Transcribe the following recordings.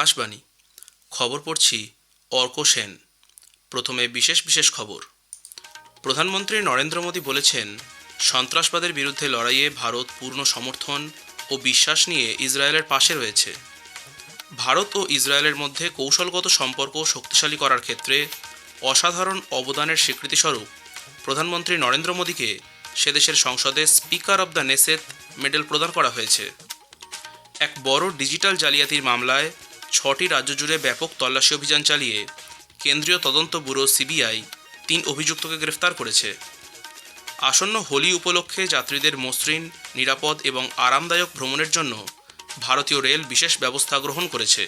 আকাশবাণী। খবর পড়ছি অর্ক সেন। প্রথমে বিশেষ খবর। প্রধানমন্ত্রী নরেন্দ্র মোদী বলেছেন, সন্ত্রাসবাদের বিরুদ্ধে লড়াইয়ে ভারত পূর্ণ সমর্থন ও বিশ্বাস নিয়ে ইসরায়েলের পাশে রয়েছে। ভারত ও ইসরায়েলের মধ্যে কৌশলগত সম্পর্ক শক্তিশালী করার ক্ষেত্রে অসাধারণ অবদানের স্বীকৃতিস্বরূপ প্রধানমন্ত্রী নরেন্দ্র মোদীকে সেদেশের সংসদে speaker of the Knesset medal প্রদান করা হয়েছে। এক বড় ডিজিটাল জালিয়াতির মামলায় 6টি রাজ্য জুড়ে ব্যাপক তল্লাশি অভিযান চালিয়ে কেন্দ্রীয় তদন্ত ব্যুরো সিবিআই 3 অভিযুক্তকে গ্রেফতার করেছে। আসন্ন হোলি উপলক্ষে যাত্রীদের মসৃণ, নিরাপদ এবং আরামদায়ক ভ্রমণের জন্য ভারতীয় রেল বিশেষ ব্যবস্থা গ্রহণ করেছে।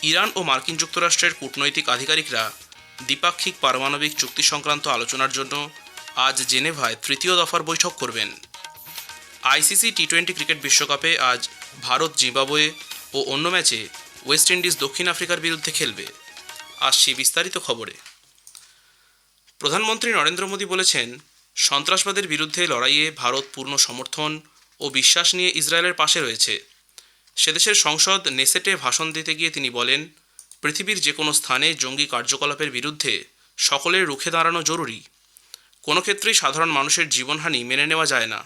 ইরান ও মার্কিন যুক্তরাষ্ট্রের কূটনৈতিক আধিকারিকরা দ্বিপাক্ষিক পারমাণবিক চুক্তি সংক্রান্ত আলোচনার জন্য আজ জেনেভায় 3য় দফার বৈঠক করবেন। আইসিসি টি20 ক্রিকেট বিশ্বকাপে আজ ভারত জিম্বাবুয়ে ও অন্য ম্যাচে ওয়েস্ট ইন্ডিজ দক্ষিণ আফ্রিকার বিরুদ্ধে খেলবে। আসছি বিস্তারিত খবরে। প্রধানমন্ত্রী নরেন্দ্র মোদী বলেছেন, সন্ত্রাসবাদের বিরুদ্ধে লড়াইয়ে ভারত পূর্ণ সমর্থন ও বিশ্বাস নিয়ে ইসরায়েলের পাশে রয়েছে। সেদেশের সংসদ নেসেটে ভাষণ দিতে গিয়ে তিনি বলেন, পৃথিবীর যে কোনো স্থানে জঙ্গি কার্যকলাপের বিরুদ্ধে সকলের রুখে দাঁড়ানো জরুরি। কোনো ক্ষেত্রেই সাধারণ মানুষের জীবনহানি মেনে নেওয়া যায় না।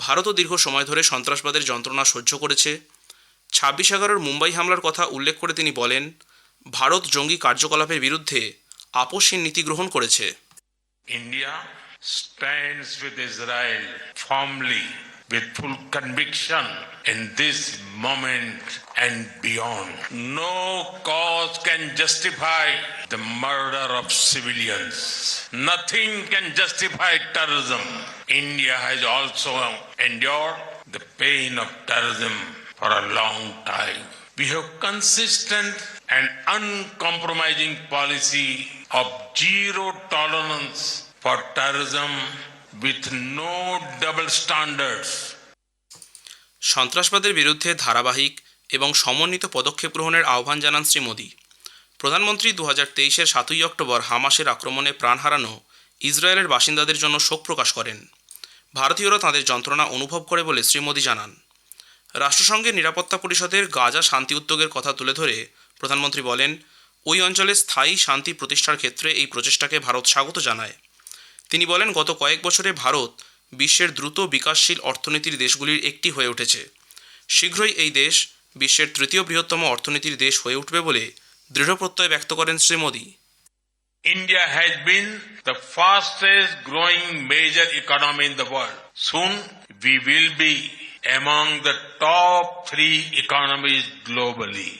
ভারতও দীর্ঘ সময় ধরে সন্ত্রাসবাদের যন্ত্রণা সহ্য করেছে। 26/11 মুম্বাই হামলার কথা উল্লেখ করে তিনি বলেন, ভারত জঙ্গি কার্যকলাপের বিরুদ্ধে আপোষহীন নীতি গ্রহণ করেছে। India stands with Israel firmly with full conviction in this moment and beyond. No cause can justify the murder of civilians. Nothing can justify terrorism. India has also endured the pain of terrorism for a long time. We have consistent and uncompromising policy of zero tolerance for terrorism with no double standards. সন্ত্রাসবাদের বিরুদ্ধে ধারাবাহিক এবং সমন্বিত পদক্ষেপ গ্রহণের আহ্বান জানান শ্রী মোদী। প্রধানমন্ত্রী 2023-এর 7ই অক্টোবর হামাসের আক্রমণে প্রাণ হারানো ইসরায়েলের বাসিন্দাদের জন্য শোক প্রকাশ করেন। ভারতীয়রা তাঁদের যন্ত্রণা অনুভব করে বলে শ্রী মোদী জানান। রাষ্ট্রসংঘের নিরাপত্তা পরিষদের গাজা শান্তি উদ্যোগের কথা তুলে ধরে প্রধানমন্ত্রী বলেন, ওই অঞ্চলে স্থায়ী শান্তি প্রতিষ্ঠার ক্ষেত্রে এই প্রচেষ্টাকে ভারত স্বাগত জানায়। তিনি বলেন, গত কয়েক বছরে ভারত বিশ্বের দ্রুত বিকাশশীল অর্থনীতির দেশগুলির একটি হয়ে উঠেছে। শীঘ্রই এই দেশ বিশ্বের 3য় বৃহত্তম অর্থনীতির দেশ হয়ে উঠবে বলে দৃঢ় প্রত্যয় ব্যক্ত করেন Shri Modi. India has been the fastest growing major economy in the world. Soon we will be among the top 3 economies globally.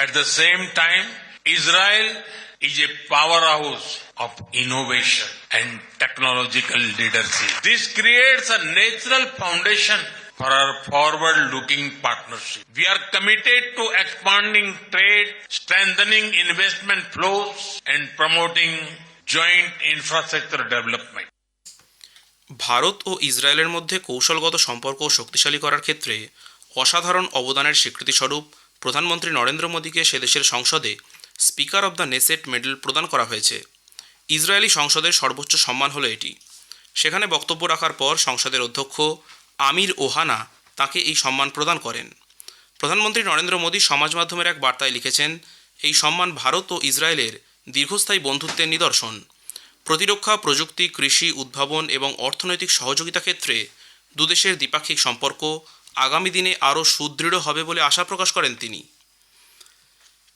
At the same time, Israel is a powerhouse of innovation and technological leadership. This creates a natural foundation for our forward-looking partnership. We are committed to expanding trade, strengthening investment flows, and promoting joint infrastructure development. Bharat ও ইসরায়েলের মধ্যে কৌশলগত সম্পর্ক শক্তিশালী করার ক্ষেত্রে অসাধারণ অবদানের স্বীকৃতিস্বরূপ প্রধানমন্ত্রী নরেন্দ্র মোদীকে সেদেশের সংসদে speaker of the Knesset medal প্রদান করা হয়েছে। ইসরায়েলি সংসদের সর্বোচ্চ সম্মান হলো এটি। সেখানে বক্তব্য রাখার পর সংসদের অধ্যক্ষ আমির ওহানা তাকে এই সম্মান প্রদান করেন। প্রধানমন্ত্রী নরেন্দ্র মোদী সমাজ মাধ্যমের এক বার্তায় লিখেছেন, এই সম্মান ভারত ও ইসরায়েলের দীর্ঘস্থায়ী বন্ধুত্বের নিদর্শন। প্রতিরক্ষা, প্রযুক্তি, কৃষি, উদ্ভাবন এবং অর্থনৈতিক সহযোগিতা ক্ষেত্রে দুদেশের দ্বিপাক্ষিক সম্পর্ক আগামী দিনে আরও সুদৃঢ় হবে বলে আশা প্রকাশ করেন তিনি।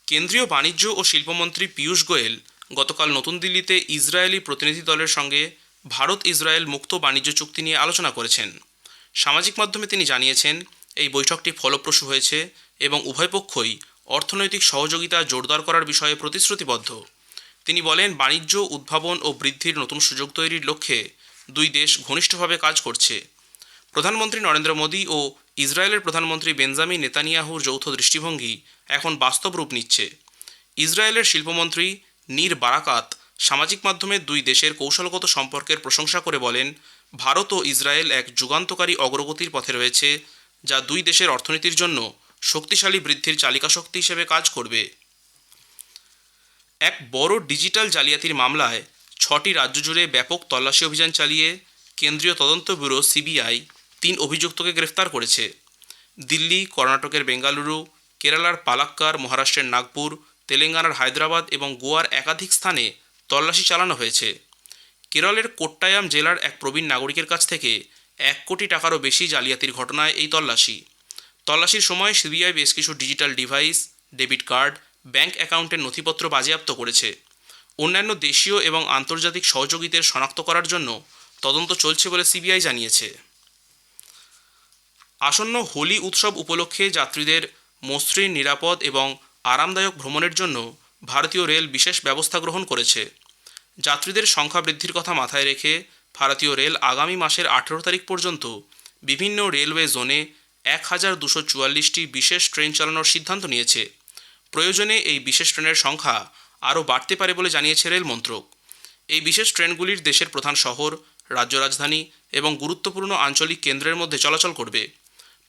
কেন্দ্রীয় বাণিজ্য ও শিল্পমন্ত্রী পীয়ূষ গোয়েল গতকাল নতুন দিল্লিতে ইসরায়েলি প্রতিনিধি দলের সঙ্গে ভারত ইসরায়েল মুক্ত বাণিজ্য চুক্তি নিয়ে আলোচনা করেছেন। সামাজিক মাধ্যমে তিনি জানিয়েছেন, এই বৈঠকটি ফলপ্রসূ হয়েছে এবং উভয় পক্ষই অর্থনৈতিক সহযোগিতা জোরদার করার বিষয়ে প্রতিশ্রুতিবদ্ধ। তিনি বলেন, বাণিজ্য, উদ্ভাবন ও বৃদ্ধির নতুন সুযোগ তৈরির লক্ষ্যে দুই দেশ ঘনিষ্ঠভাবে কাজ করছে। প্রধানমন্ত্রী নরেন্দ্র মোদী ও ইসরায়েলের প্রধানমন্ত্রী বেঞ্জামিন নেতানিয়াহুর যৌথ দৃষ্টিভঙ্গি এখন বাস্তব রূপ নিচ্ছে। ইসরায়েলের শিল্পমন্ত্রী নীর বারাকাত সামাজিক মাধ্যমে দুই দেশের কৌশলগত সম্পর্কের প্রশংসা করে বলেন, ভারত ও ইসরায়েল এক যুগান্তকারী অগ্রগতির পথে রয়েছে, যা দুই দেশের অর্থনীতির জন্য শক্তিশালী বৃদ্ধির চালিকাশক্তি হিসেবে কাজ করবে। এক বড় ডিজিটাল জালিয়াতির মামলায় 6টি রাজ্য জুড়ে ব্যাপক তল্লাশি অভিযান চালিয়ে কেন্দ্রীয় তদন্ত ব্যুরো সিবিআই 3 অভিযুক্তকে গ্রেফতার করেছে। দিল্লি, কর্ণাটকের বেঙ্গালুরু, কেরালার পালাক্কার, মহারাষ্ট্রের নাগপুর, তেলেঙ্গানার হায়দ্রাবাদ এবং গোয়ার একাধিক স্থানে তল্লাশি চালানো হয়েছে। কেরলের কোট্টায়াম জেলার এক প্রবীণ নাগরিকের কাছ থেকে 1 কোটি টাকারও বেশি জালিয়াতির ঘটনায় এই তল্লাশির সময় সিবিআই বেশ কিছু digital device, debit card, bank অ্যাকাউন্টের নথিপত্র বাজেয়াপ্ত করেছে। অন্যান্য দেশীয় এবং আন্তর্জাতিক সহযোগীদের শনাক্ত করার জন্য তদন্ত চলছে বলে সিবিআই জানিয়েছে। আসন্ন হোলি উৎসব উপলক্ষে যাত্রীদের মসৃণ, নিরাপদ এবং আরামদায়ক ভ্রমণের জন্য ভারতীয় রেল বিশেষ ব্যবস্থা গ্রহণ করেছে। যাত্রীদের সংখ্যা বৃদ্ধির কথা মাথায় রেখে ভারতীয় রেল আগামী মাসের 18 তারিখ পর্যন্ত বিভিন্ন রেলওয়ে জোনে 1244টি বিশেষ ট্রেন চালানোর সিদ্ধান্ত নিয়েছে। প্রয়োজনে এই বিশেষ ট্রেনের সংখ্যা আরও বাড়তে পারে বলে জানিয়েছে রেল মন্ত্রক। এই বিশেষ ট্রেনগুলির দেশের প্রধান শহর, রাজ্য রাজধানী এবং গুরুত্বপূর্ণ আঞ্চলিক কেন্দ্রের মধ্যে চলাচল করবে।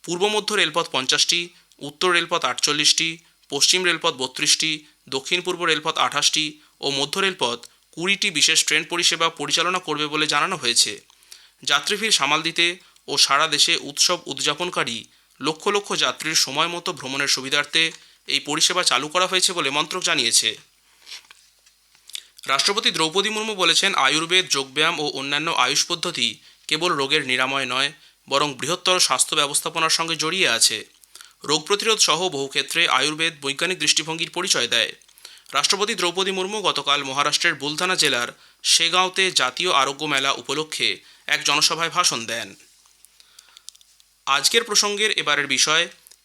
পূর্ব মধ্য রেলপথ 50টি, উত্তর রেলপথ 48টি, পশ্চিম রেলপথ 32টি, দক্ষিণ পূর্ব রেলপথ 28টি ও মধ্য রেলপথ 20টি বিশেষ ট্রেন পরিষেবা পরিচালনা করবে বলে জানানো হয়েছে। যাত্রী ভিড় সামাল দিতে ও সারা দেশে উৎসব উদযাপনকারী লক্ষ লক্ষ যাত্রীর সময় মতো ভ্রমণের সুবিধার্থে এই পরিষেবা চালু করা হয়েছে বলে মন্ত্রক জানিয়েছে। রাষ্ট্রপতি দ্রৌপদী মুর্মু বলেছেন, আয়ুর্বেদ, যোগব্যায়াম ও অন্যান্য আয়ুষ পদ্ধতি কেবল রোগের নিরাময় নয়, বরং বৃহত্তর স্বাস্থ্য ব্যবস্থাপনার সঙ্গে জড়িয়ে আছে। রোগ প্রতিরোধ সহ বহু ক্ষেত্রে আয়ুর্বেদ বৈজ্ঞানিক দৃষ্টিভঙ্গির পরিচয় দেয়। রাষ্ট্রপতি দ্রৌপদী মুর্মু গতকাল মহারাষ্ট্রের বুলধানা জেলার শেগাঁওতে জাতীয় আরোগ্য মেলা উপলক্ষে এক জনসভায় ভাষণ দেন। আজকের প্রসঙ্গের এবারের বিষয়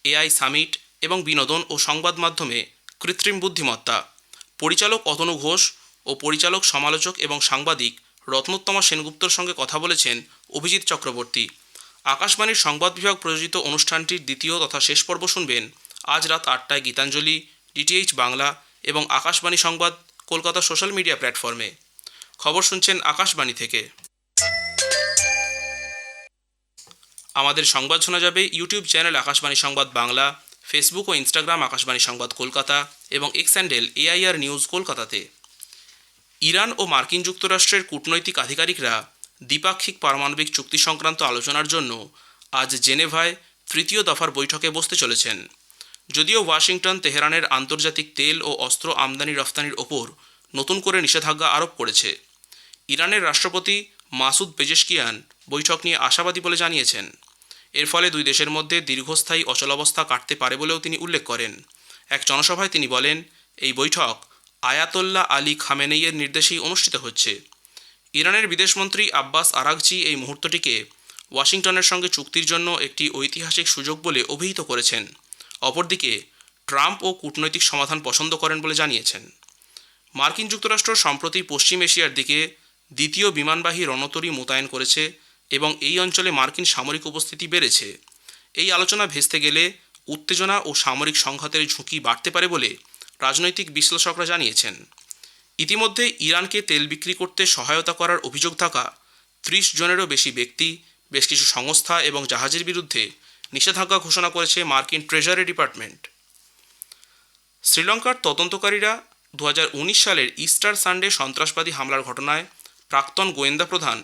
এআই সামিট এবং বিনোদন ও সংবাদ মাধ্যমে কৃত্রিম বুদ্ধিমত্তা। পরিচালক অতনু ঘোষ ও পরিচালক, সমালোচক এবং সাংবাদিক রত্নোত্তমা সেনগুপ্তর সঙ্গে কথা বলেছেন অভিজিৎ চক্রবর্তী। আকাশবাণীর সংবাদ বিভাগ প্রযোজিত অনুষ্ঠানটির দ্বিতীয় তথা শেষ পর্ব শুনবেন আজ রাত 8টায় গীতাঞ্জলি, ডিটিএইচ বাংলা এবং আকাশবাণী সংবাদ কলকাতা সোশ্যাল মিডিয়া প্ল্যাটফর্মে। খবর শুনছেন আকাশবাণী থেকে। আমাদের সংবাদ শোনা যাবে ইউটিউব চ্যানেল আকাশবাণী সংবাদ বাংলা, ফেসবুক ও ইনস্টাগ্রাম আকাশবাণী সংবাদ কলকাতা এবং এক্স হ্যান্ডেল AIR নিউজ কলকাতাতে। ইরান ও মার্কিন যুক্তরাষ্ট্রের কূটনৈতিক আধিকারিকরা দ্বিপাক্ষিক পারমাণবিক চুক্তি সংক্রান্ত আলোচনার জন্য আজ জেনেভায় তৃতীয় দফার বৈঠকে বসতে চলেছেন। যদিও ওয়াশিংটন তেহরানের আন্তর্জাতিক তেল ও অস্ত্র আমদানি রফতানির ওপর নতুন করে নিষেধাজ্ঞা আরোপ করেছে, ইরানের রাষ্ট্রপতি মাসুদ পেজেশকিয়ান বৈঠক নিয়ে আশাবাদী বলে জানিয়েছেন। এর ফলে দুই দেশের মধ্যে দীর্ঘস্থায়ী অচলাবস্থা কাটতে পারে বলেও তিনি উল্লেখ করেন। এক জনসভায় তিনি বলেন, এই বৈঠক আয়াতোল্লাহ আলী খামেনেইয়ের নির্দেশেই অনুষ্ঠিত হচ্ছে। ইরানের বিদেশমন্ত্রী আব্বাস আরাগচি এই মুহূর্তটিকে ওয়াশিংটনের সঙ্গে চুক্তির জন্য একটি ঐতিহাসিক সুযোগ বলে অভিহিত করেছেন। অপরদিকে ট্রাম্প ও কূটনৈতিক সমাধান পছন্দ করেন বলে জানিয়েছেন। মার্কিন যুক্তরাষ্ট্র সম্প্রতি পশ্চিম এশিয়ার দিকে দ্বিতীয় বিমানবাহী রণতরী মোতায়েন করেছে এবং এই অঞ্চলে মার্কিন সামরিক উপস্থিতি বেড়েছে। এই আলোচনা ভেস্তে গেলে উত্তেজনা ও সামরিক সংঘাতের ঝুঁকি বাড়তে পারে বলে রাজনৈতিক বিশ্লেষকরা জানিয়েছেন। ইতিমধ্যে ইরানকে তেল বিক্রি করতে সহায়তা করার অভিযোগ থাকা 30 জনেরও বেশি ব্যক্তি, বেশ কিছু সংস্থা এবং জাহাজের বিরুদ্ধে নিষেধাজ্ঞা ঘোষণা করেছে মার্কিন ট্রেজারি ডিপার্টমেন্ট। শ্রীলঙ্কার তদন্তকারীরা 2019 সালের ইস্টার সানডে সন্ত্রাসবাদী হামলার ঘটনায় প্রাক্তন গোয়েন্দা প্রধান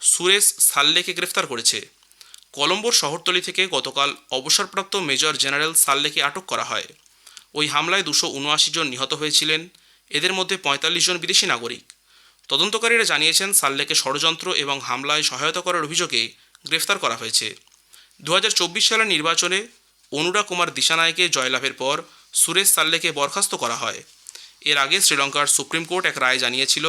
সুরেশ সাল্লেকে গ্রেফতার করেছে। কলম্বোর শহরতলি থেকে গতকাল অবসরপ্রাপ্ত মেজর জেনারেল সাল্লেকে আটক করা হয়। ওই হামলায় 279 জন নিহত হয়েছিলেন, এদের মধ্যে 45 জন বিদেশি নাগরিক। তদন্তকারীরা জানিয়েছেন, সাল্লেকে ষড়যন্ত্র এবং হামলায় সহায়তা করার অভিযোগে গ্রেফতার করা হয়েছে। 2024 সালের নির্বাচনে অনুরা কুমার দিশানায়কে জয়লাভের পর সুরেশ সাল্লেকে বরখাস্ত করা হয়। এর আগে শ্রীলঙ্কার সুপ্রিম কোর্ট এক রায় জানিয়েছিল,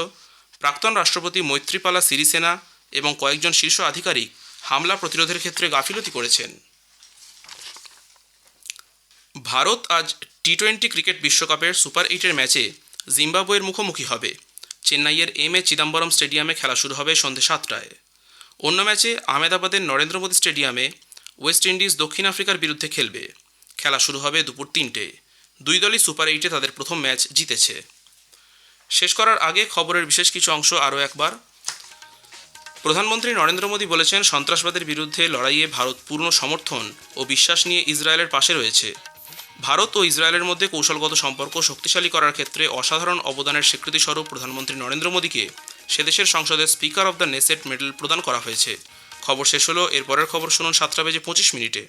প্রাক্তন রাষ্ট্রপতি মৈত্রীপালা সিরিসেনা এবং কয়েকজন শীর্ষ আধিকারিক হামলা প্রতিরোধের ক্ষেত্রে গাফিলতি করেছেন। ভারত আজ টি20 ক্রিকেট বিশ্বকাপের সুপার 8-এর ম্যাচে জিম্বাবুয়ের মুখোমুখি হবে। চেন্নাইয়ের এম এ চিদাম্বরম স্টেডিয়ামে খেলা শুরু হবে সন্ধ্যে 7টায়। অন্য ম্যাচে আহমেদাবাদের নরেন্দ্র মোদী স্টেডিয়ামে ওয়েস্ট ইন্ডিজ দক্ষিণ আফ্রিকার বিরুদ্ধে খেলবে। খেলা শুরু হবে দুপুর 3টে। দুই দলই সুপার 8-এ তাদের প্রথম ম্যাচ জিতেছে। শেষ করার আগে খবরের বিশেষ কিছু অংশ আরও একবার। প্রধানমন্ত্রী নরেন্দ্র মোদী বলেছেন, সন্ত্রাসবাদের বিরুদ্ধে লড়াইয়ে ভারত পূর্ণ সমর্থন ও বিশ্বাস নিয়ে ইসরায়েলের পাশে রয়েছে। ভারত ও ইসরায়েলের মধ্যে কৌশলগত সম্পর্ক শক্তিশালী করার ক্ষেত্রে অসাধারণ অবদানের স্বীকৃতিস্বরূপ প্রধানমন্ত্রী নরেন্দ্র মোদীকে সেদেশের সংসদের speaker of the Knesset medal প্রদান করা হয়েছে। খবর শেষ হলো। এরপরের খবর শুনুন 7টা বেজে 25 মিনিটে।